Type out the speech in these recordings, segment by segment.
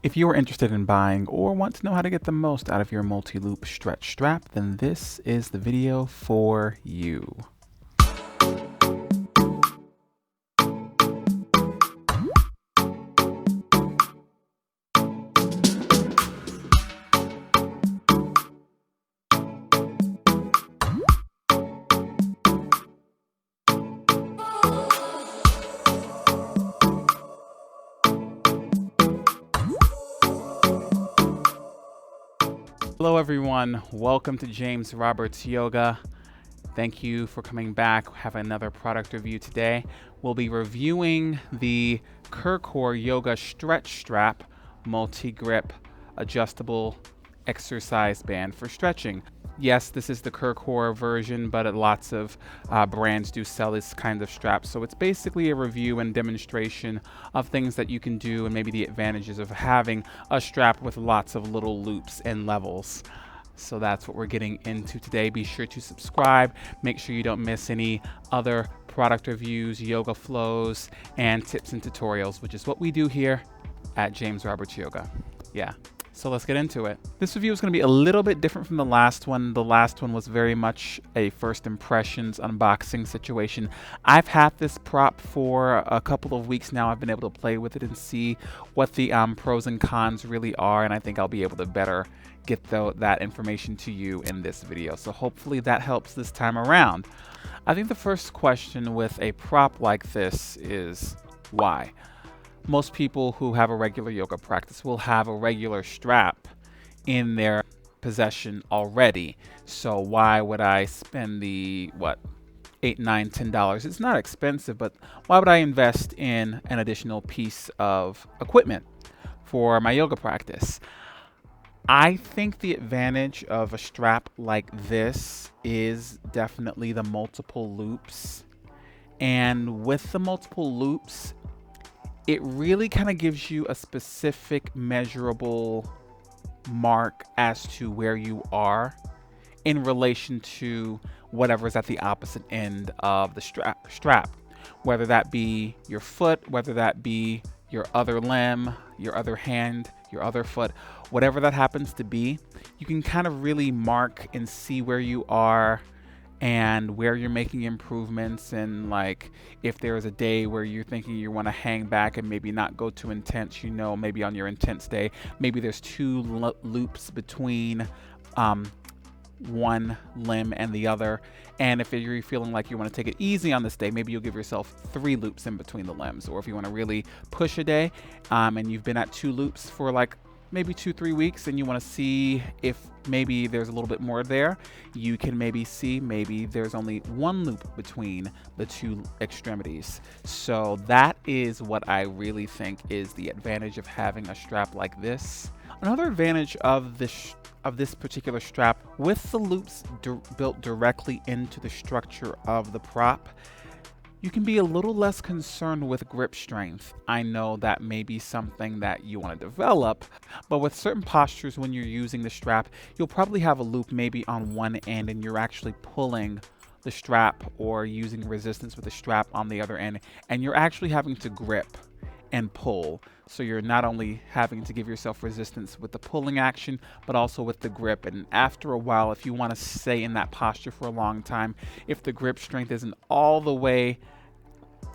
If you are interested in buying or want to know how to get the most out of your multi-loop stretch strap, then this is the video for you. Hello everyone, welcome to James Roberts Yoga. Thank you for coming back. We have another product review today. We'll be reviewing the Kercore Yoga Stretch Strap Multi-Grip Adjustable Exercise Band for stretching. Yes, this is the Kercore version, but lots of brands do sell this kind of strap. So it's basically a review and demonstration of things that you can do and maybe the advantages of having a strap with lots of little loops and levels. So that's what we're getting into today. Be sure to subscribe. Make sure you don't miss any other product reviews, yoga flows, and tips and tutorials, which is what we do here at James Roberts Yoga. Yeah. So let's get into it. This review is going to be a little bit different from the last one. The last one was very much a first impressions unboxing situation. I've had this prop for a couple of weeks now. I've been able to play with it and see what the pros and cons really are, and I think I'll be able to better get that information to you in this video. So hopefully that helps this time around. I think the first question with a prop like this is why? Most people who have a regular yoga practice will have a regular strap in their possession already. So why would I spend the, $8, $9, $10? It's not expensive, but why would I invest in an additional piece of equipment for my yoga practice? I think the advantage of a strap like this is definitely the multiple loops. And with the multiple loops, it really kind of gives you a specific measurable mark as to where you are in relation to whatever's at the opposite end of the strap, whether that be your foot, whether that be your other limb, your other hand, your other foot, whatever that happens to be, you can kind of really mark and see where you are and where you're making improvements. And like if there's a day where you're thinking you want to hang back and maybe not go too intense, you know, maybe on your intense day, maybe there's two loops between one limb and the other. And if you're feeling like you want to take it easy on this day, maybe you'll give yourself 3 loops in between the limbs. Or if you want to really push a day and you've been at 2 loops for like maybe 2-3 weeks and you want to see if maybe there's a little bit more there, you can maybe see maybe there's only 1 loop between the 2 extremities. So that is what I really think is the advantage of having a strap like this. Another advantage of this particular strap, with the loops built directly into the structure of the prop, you can be a little less concerned with grip strength. I know that may be something that you want to develop, but with certain postures when you're using the strap, you'll probably have a loop maybe on one end and you're actually pulling the strap or using resistance with the strap on the other end, and you're actually having to grip and pull. So you're not only having to give yourself resistance with the pulling action, but also with the grip. And after a while, if you want to stay in that posture for a long time, if the grip strength isn't all the way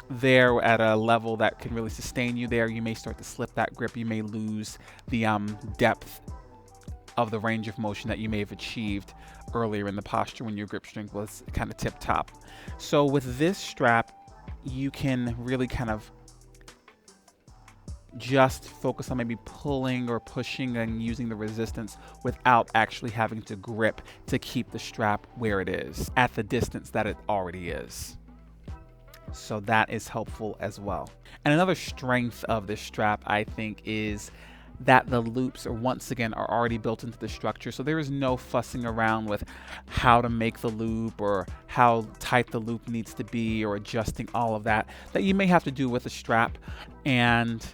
there at a level that can really sustain you there, you may start to slip that grip. You may lose the depth of the range of motion that you may have achieved earlier in the posture when your grip strength was kind of tip top. So with this strap, you can really kind of just focus on maybe pulling or pushing and using the resistance without actually having to grip to keep the strap where it is at the distance that it already is. So that is helpful as well. And another strength of this strap, I think, is that the loops are once again are already built into the structure. So there is no fussing around with how to make the loop or how tight the loop needs to be or adjusting all of that you may have to do with a strap. And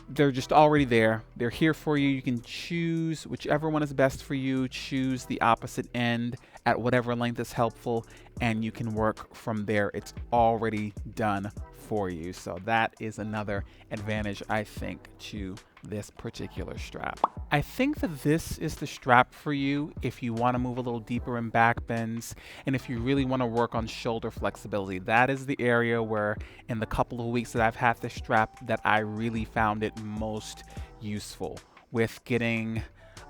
they're just already there. They're here for you. You can choose whichever one is best for you. Choose the opposite end at whatever length is helpful, and you can work from there. It's already done for you. So that is another advantage, I think, to this particular strap. I think that this is the strap for you if you want to move a little deeper in back bends and if you really want to work on shoulder flexibility. That is the area where in the couple of weeks that I've had this strap that I really found it most useful with getting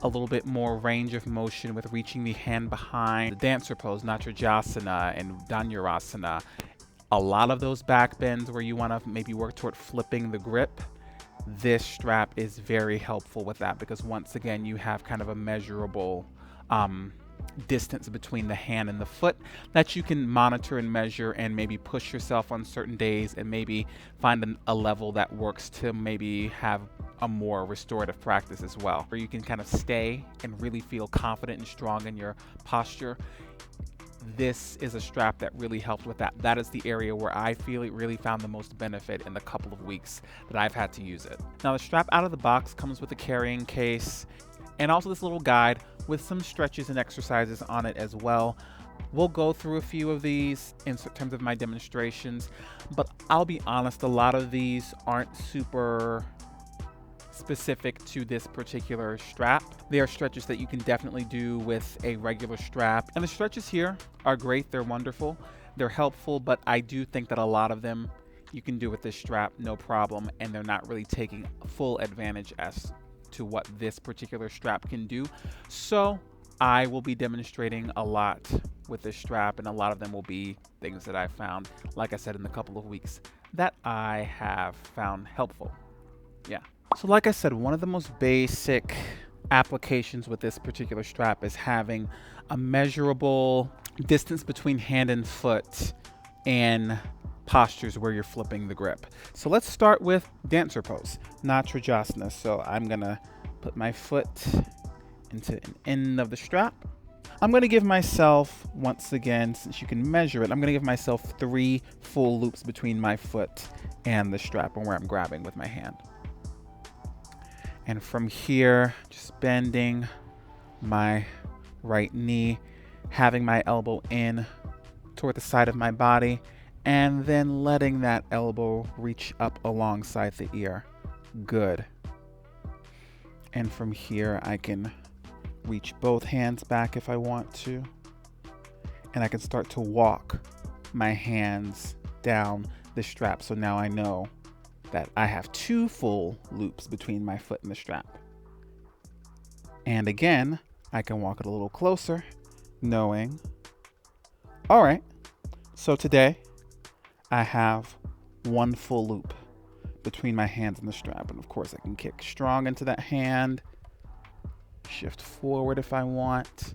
a little bit more range of motion with reaching the hand behind the dancer pose, Natrajasana and Dhanurasana. A lot of those back bends where you want to maybe work toward flipping the grip, this strap is very helpful with that because once again you have kind of a measurable distance between the hand and the foot that you can monitor and measure and maybe push yourself on certain days and maybe find a level that works to maybe have a more restorative practice as well, where you can kind of stay and really feel confident and strong in your posture. This is a strap that really helped with that. That is the area where I feel it really found the most benefit in the couple of weeks that I've had to use it. Now the strap out of the box comes with a carrying case and also this little guide with some stretches and exercises on it as well. We'll go through a few of these in terms of my demonstrations, but I'll be honest, a lot of these aren't super specific to this particular strap. They are stretches that you can definitely do with a regular strap. And the stretches here are great. They're wonderful. They're helpful, but I do think that a lot of them you can do with this strap, no problem. And they're not really taking full advantage as to what this particular strap can do. So I will be demonstrating a lot with this strap, and a lot of them will be things that I found, like I said, in the couple of weeks that I have found helpful. Yeah. So like I said, one of the most basic applications with this particular strap is having a measurable distance between hand and foot and postures where you're flipping the grip. So let's start with dancer pose, Natrajasana. So I'm gonna put my foot into an end of the strap. I'm gonna give myself, once again, since you can measure it, I'm gonna give myself 3 full loops between my foot and the strap and where I'm grabbing with my hand. And from here, just bending my right knee, having my elbow in toward the side of my body, and then letting that elbow reach up alongside the ear. Good. And from here, I can reach both hands back if I want to. And I can start to walk my hands down the strap. So now I know that I have 2 full loops between my foot and the strap. And again, I can walk it a little closer, knowing, all right, so today I have 1 full loop between my hands and the strap. And of course I can kick strong into that hand, shift forward if I want.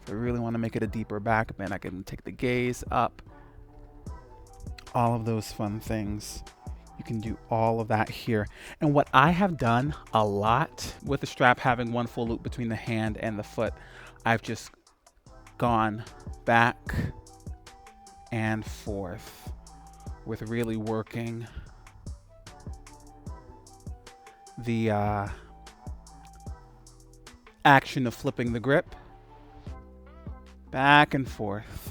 If I really want to make it a deeper back bend, I can take the gaze up. All of those fun things. You can do all of that here. And what I have done a lot with the strap having 1 full loop between the hand and the foot, I've just gone back and forth with really working the action of flipping the grip back and forth.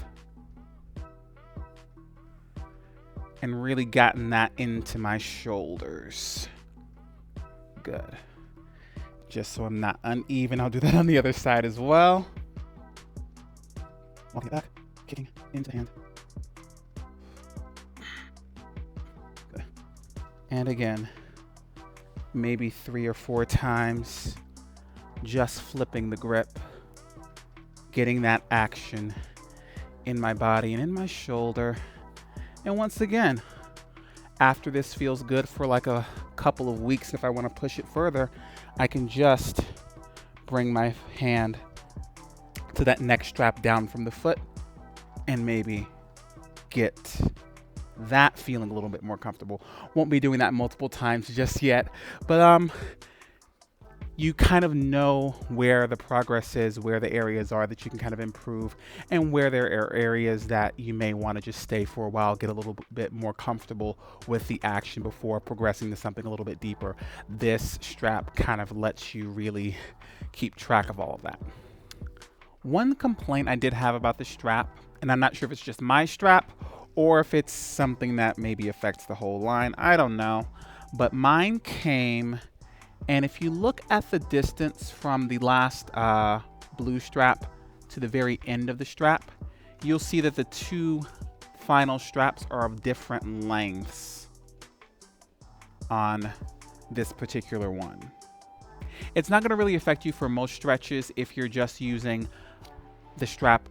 And really gotten that into my shoulders. Good. Just so I'm not uneven, I'll do that on the other side as well. Walking back, kicking into hand. Good. And again, maybe 3 or 4 times, just flipping the grip, getting that action in my body and in my shoulder. And once again, after this feels good for like a couple of weeks, if I want to push it further, I can just bring my hand to that next strap down from the foot and maybe get that feeling a little bit more comfortable. Won't be doing that multiple times just yet, but you kind of know where the progress is, where the areas are that you can kind of improve, and where there are areas that you may want to just stay for a while, get a little bit more comfortable with the action before progressing to something a little bit deeper. This strap kind of lets you really keep track of all of that. One complaint I did have about the strap, and I'm not sure if it's just my strap or if it's something that maybe affects the whole line, I don't know, but mine came And if you look at the distance from the last blue strap to the very end of the strap, you'll see that the two final straps are of different lengths on this particular one. It's not going to really affect you for most stretches if you're just using the strap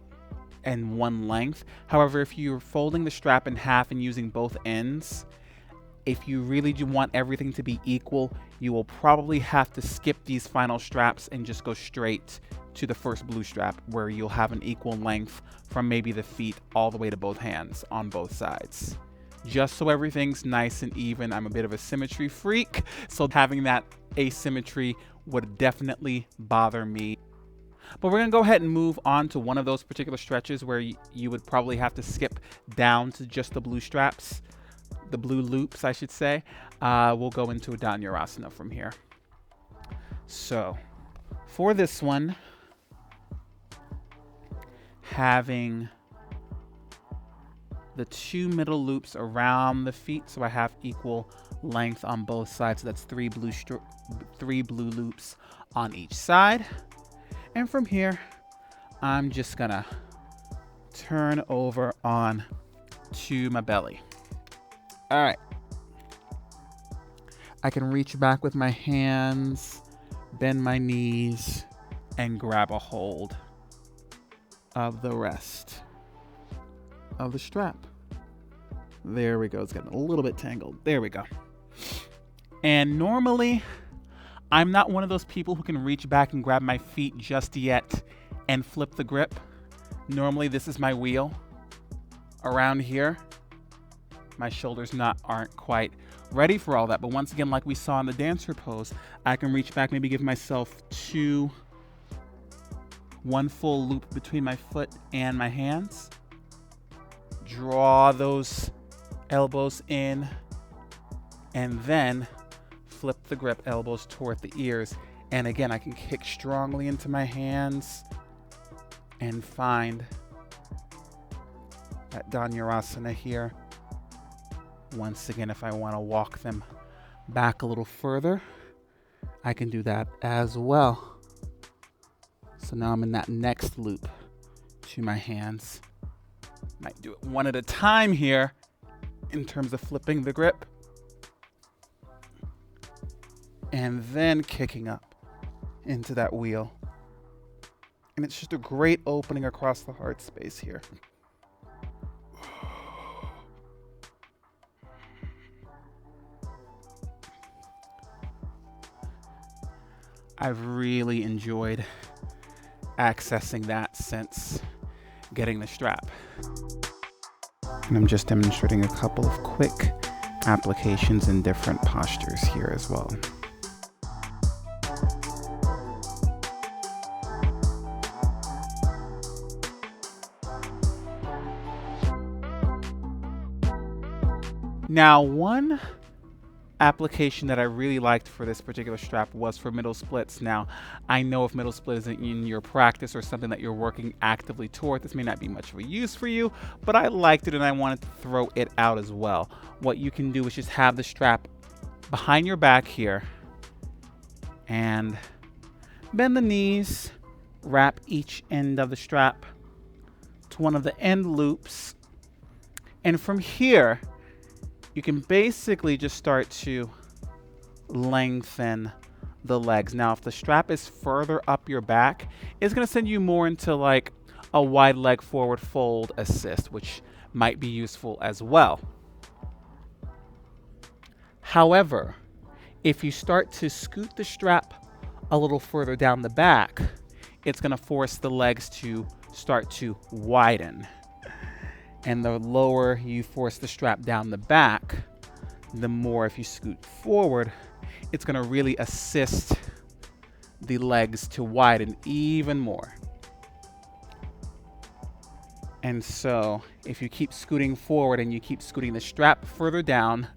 in one length. However, if you're folding the strap in half and using both ends, if you really do want everything to be equal, you will probably have to skip these final straps and just go straight to the first blue strap, where you'll have an equal length from maybe the feet all the way to both hands on both sides. Just so everything's nice and even. I'm a bit of a symmetry freak, so having that asymmetry would definitely bother me. But we're gonna go ahead and move on to one of those particular stretches where you would probably have to skip down to just the blue straps, the blue loops, I should say. We'll go into a Dhanurasana from here. So for this one, having the two middle loops around the feet, so I have equal length on both sides. So that's three blue loops on each side. And from here, I'm just gonna turn over on to my belly. All right. I can reach back with my hands, bend my knees, and grab a hold of the rest of the strap. There we go. It's getting a little bit tangled. There we go. And normally, I'm not one of those people who can reach back and grab my feet just yet and flip the grip. Normally, this is my wheel around here. My shoulders aren't quite ready for all that. But once again, like we saw in the dancer pose, I can reach back, maybe give myself one full loop between my foot and my hands. Draw those elbows in, and then flip the grip, elbows toward the ears. And again, I can kick strongly into my hands and find that Dhanurasana here. Once again, if I want to walk them back a little further, I can do that as well. So now I'm in that next loop to my hands. Might do it one at a time here in terms of flipping the grip. And then kicking up into that wheel. And it's just a great opening across the heart space here. I've really enjoyed accessing that since getting the strap. And I'm just demonstrating a couple of quick applications in different postures here as well. Now, one application that I really liked for this particular strap was for middle splits. Now, I know if middle split isn't in your practice or something that you're working actively toward, this may not be much of a use for you, but I liked it and I wanted to throw it out as well. What you can do is just have the strap behind your back here and bend the knees, wrap each end of the strap to one of the end loops, and from here, you can basically just start to lengthen the legs. Now, if the strap is further up your back, it's going to send you more into like a wide leg forward fold assist, which might be useful as well. However, if you start to scoot the strap a little further down the back, it's going to force the legs to start to widen. And the lower you force the strap down the back, the more if you scoot forward, it's going to really assist the legs to widen even more. And so if you keep scooting forward and you keep scooting the strap further down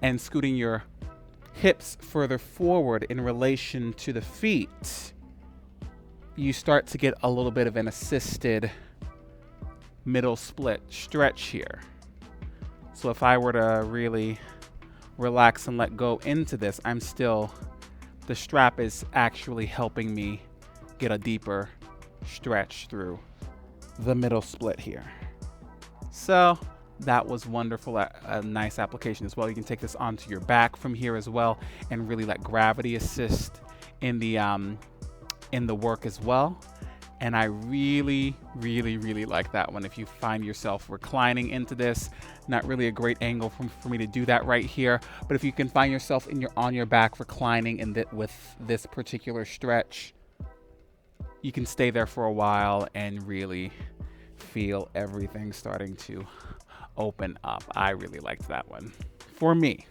and scooting your hips further forward in relation to the feet, you start to get a little bit of an assisted middle split stretch here. So if I were to really relax and let go into this, I'm still the strap is actually helping me get a deeper stretch through the middle split here. So that was wonderful, a nice application as well. You can take this onto your back from here as well and really let gravity assist in the work as well. And I really, really, really like that one. If you find yourself reclining into this, not really a great angle for me to do that right here, but if you can find yourself on your back reclining with this particular stretch, you can stay there for a while and really feel everything starting to open up. I really liked that one for me.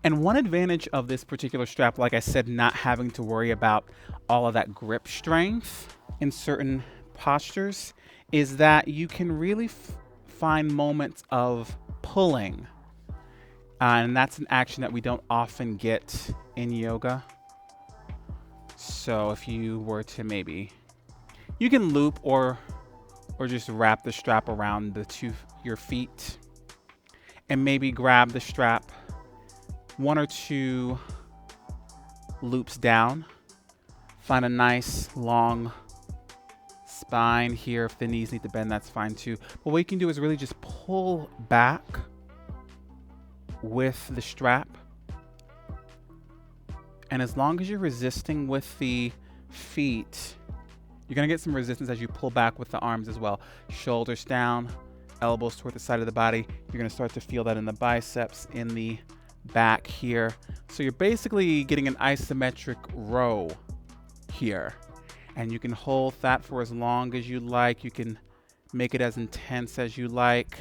And one advantage of this particular strap, like I said, not having to worry about all of that grip strength in certain postures, is that you can really find moments of pulling. And that's an action that we don't often get in yoga. So if you were to you can loop or just wrap the strap around your feet and maybe grab the strap 1 or 2 loops down. Find a nice long spine here. If the knees need to bend, that's fine too. But what you can do is really just pull back with the strap. And as long as you're resisting with the feet, you're gonna get some resistance as you pull back with the arms as well. Shoulders down, elbows toward the side of the body. You're gonna start to feel that in the biceps, in the back here. So you're basically getting an isometric row here. And you can hold that for as long as you like. You can make it as intense as you like.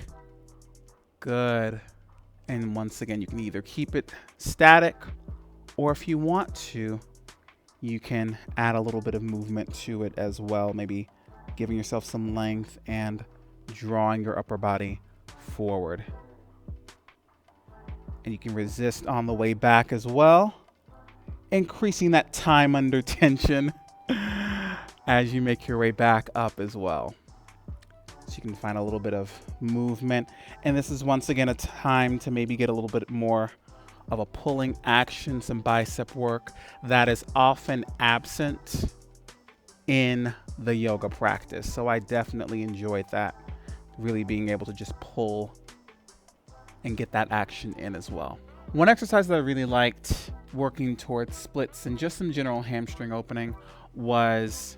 Good. And once again, you can either keep it static, or if you want to, you can add a little bit of movement to it as well, maybe giving yourself some length and drawing your upper body forward. And you can resist on the way back as well, increasing that time under tension as you make your way back up as well. So you can find a little bit of movement. And this is once again a time to maybe get a little bit more of a pulling action, some bicep work that is often absent in the yoga practice. So I definitely enjoyed that, really being able to just pull and get that action in as well. One exercise that I really liked working towards splits and just some general hamstring opening was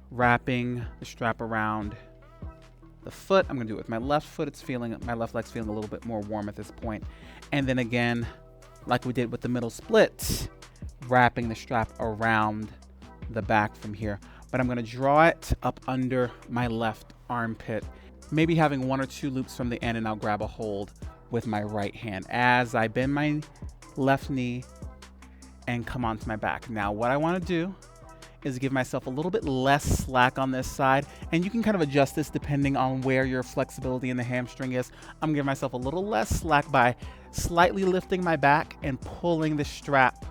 wrapping the strap around the foot. I'm gonna do it with my left foot. My left leg's feeling a little bit more warm at this point. And then again, like we did with the middle split, wrapping the strap around the back from here. But I'm gonna draw it up under my left armpit, maybe having 1 or 2 loops from the end, and I'll grab a hold with my right hand as I bend my left knee and come onto my back. Now, what I wanna do is give myself a little bit less slack on this side, and you can kind of adjust this depending on where your flexibility in the hamstring is. I'm giving myself a little less slack by slightly lifting my back and pulling the strap,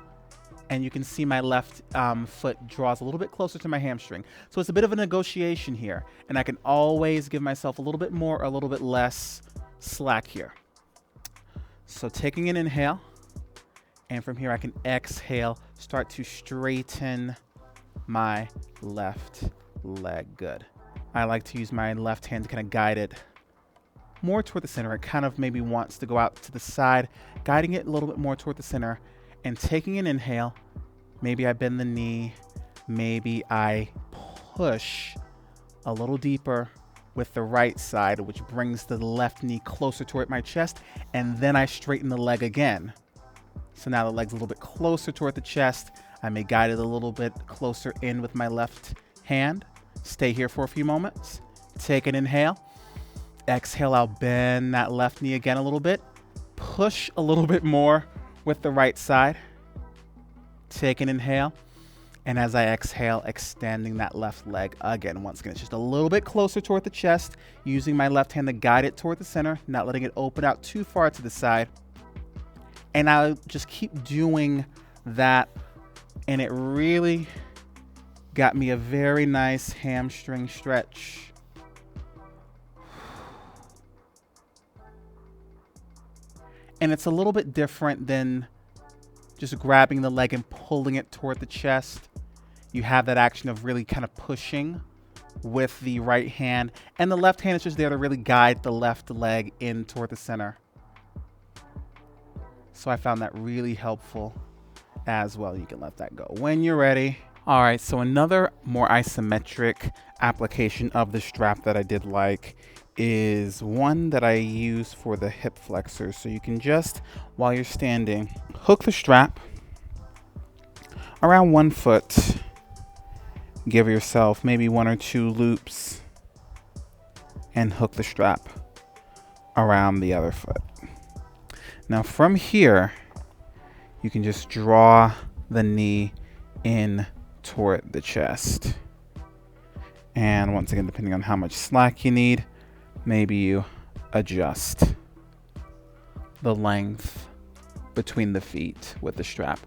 and you can see my left foot draws a little bit closer to my hamstring. So it's a bit of a negotiation here, and I can always give myself a little bit more or a little bit less slack here. So taking an inhale, and from here I can exhale, start to straighten my left leg. Good. I like to use my left hand to kind of guide it more toward the center. It kind of maybe wants to go out to the side, guiding it a little bit more toward the center, and taking an inhale. Maybe I bend the knee, maybe I push a little deeper with the right side, which brings the left knee closer toward my chest, and then I straighten the leg again. So now the leg's a little bit closer toward the chest. I may guide it a little bit closer in with my left hand. Stay here for a few moments. Take an inhale. Exhale, I'll bend that left knee again a little bit. Push a little bit more with the right side. Take an inhale. And as I exhale, extending that left leg again. Once again, it's just a little bit closer toward the chest, using my left hand to guide it toward the center, not letting it open out too far to the side. And I'll just keep doing that. And it really got me a very nice hamstring stretch. And it's a little bit different than just grabbing the leg and pulling it toward the chest. You have that action of really kind of pushing with the right hand, and the left hand is just there to really guide the left leg in toward the center. So I found that really helpful as well. You can let that go when you're ready. All right, so another more isometric application of the strap that I did like is one that I use for the hip flexors. So you can just, while you're standing, hook the strap around 1 foot. Give yourself maybe 1 or 2 loops and hook the strap around the other foot. Now from here, you can just draw the knee in toward the chest. And once again, depending on how much slack you need, maybe you adjust the length between the feet with the strap.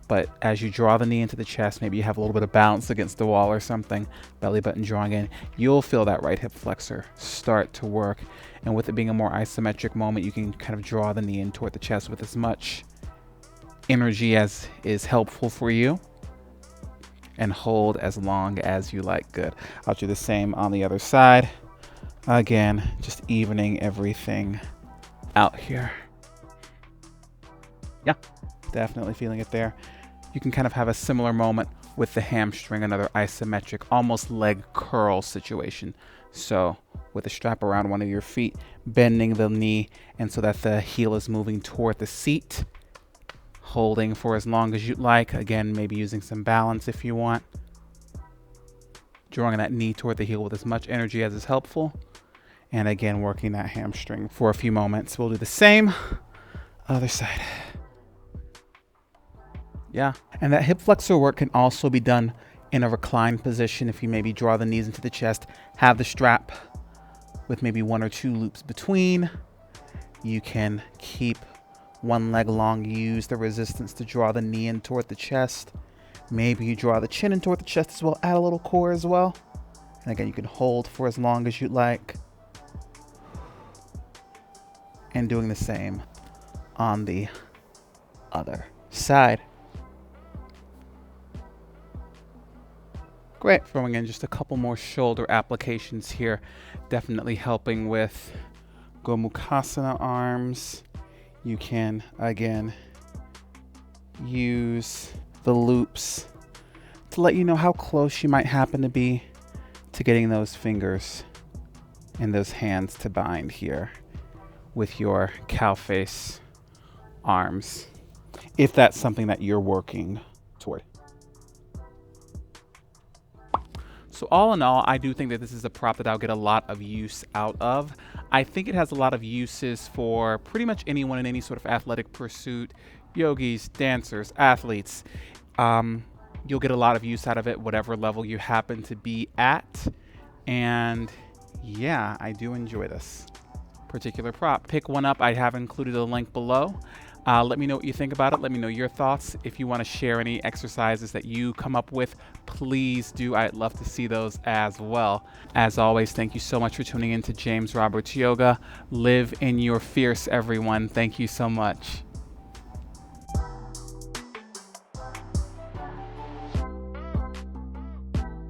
But as you draw the knee into the chest, maybe you have a little bit of bounce against the wall or something, belly button drawing in, you'll feel that right hip flexor start to work. And with it being a more isometric moment, you can kind of draw the knee in toward the chest with as much energy as is helpful for you, and hold as long as you like. Good. I'll do the same on the other side. Again, just evening everything out here. Yeah, definitely feeling it there. You can kind of have a similar moment with the hamstring, another isometric, almost leg curl situation. So with the strap around one of your feet, bending the knee, and so that the heel is moving toward the seat, holding for as long as you'd like. Again, maybe using some balance if you want. Drawing that knee toward the heel with as much energy as is helpful. And again, working that hamstring for a few moments. We'll do the same other side. Yeah, and that hip flexor work can also be done in a reclined position. If you maybe draw the knees into the chest, have the strap with maybe 1 or 2 loops between. You can keep one leg long, use the resistance to draw the knee in toward the chest. Maybe you draw the chin in toward the chest as well, add a little core as well. And again, you can hold for as long as you'd like. And doing the same on the other side. Great. Throwing in just a couple more shoulder applications here. Definitely helping with Gomukhasana arms. You can, again, use the loops to let you know how close you might happen to be to getting those fingers and those hands to bind here with your cow face arms, if that's something that you're working toward. So all in all, I do think that this is a prop that I'll get a lot of use out of. I think it has a lot of uses for pretty much anyone in any sort of athletic pursuit, yogis, dancers, athletes. You'll get a lot of use out of it, whatever level you happen to be at. And yeah, I do enjoy this particular prop. Pick one up. I have included a link below. Let me know what you think about it. Let me know your thoughts. If you want to share any exercises that you come up with, please do. I'd love to see those as well. As always, thank you so much for tuning in to James Roberts Yoga. Live in your fierce, everyone. Thank you so much.